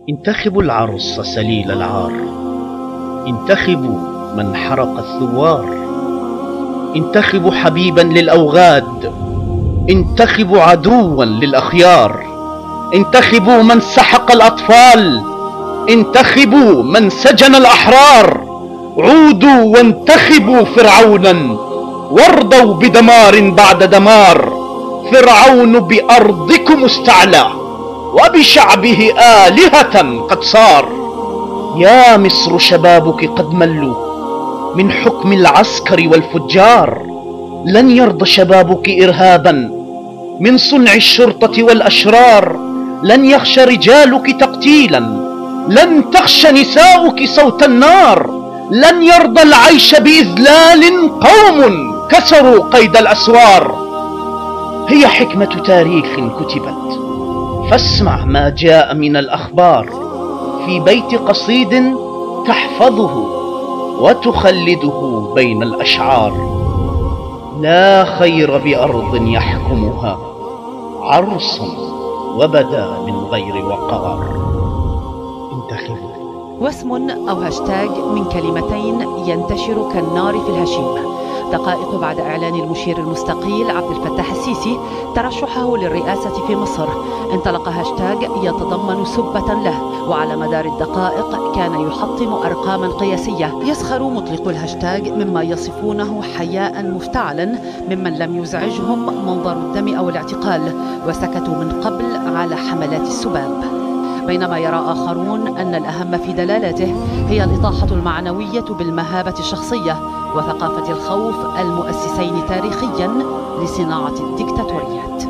انتخبوا العرس سليل العار، انتخبوا من حرق الثوار، انتخبوا حبيبا للأوغاد، انتخبوا عدوا للأخيار، انتخبوا من سحق الأطفال، انتخبوا من سجن الأحرار، عودوا وانتخبوا فرعونا وارضوا بدمار بعد دمار. فرعون بأرضكم استعلى وبشعبه آلهة قد صار. يا مصر شبابك قد ملوا من حكم العسكر والفجار، لن يرضى شبابك إرهابا من صنع الشرطة والأشرار، لن يخشى رجالك تقتيلا، لن تخشى نساؤك صوت النار، لن يرضى العيش بإذلال قوم كسروا قيد الأسوار. هي حكمة تاريخ كتبت، فاسمع ما جاء من الأخبار في بيت قصيد تحفظه وتخلده بين الأشعار. لا خير بأرض يحكمها عرس وبدا من غير وقار. انتخبوا. واسم أو هاشتاج من كلمتين ينتشر كالنار في الهشيم. دقائق بعد إعلان المشير المستقيل عبد الفتاح السيسي ترشحه للرئاسة في مصر، انطلق هاشتاج يتضمن سبة له، وعلى مدار الدقائق كان يحطم أرقاما قياسية. يسخر مطلق الهاشتاج مما يصفونه حياء مفتعلا ممن لم يزعجهم منظر الدم أو الاعتقال، وسكتوا من قبل على حملات السباب. بينما يرى آخرون أن الأهم في دلالته هي الإطاحة المعنوية بالمهابة الشخصية وثقافة الخوف المؤسسين تاريخيا لصناعة الديكتاتوريات.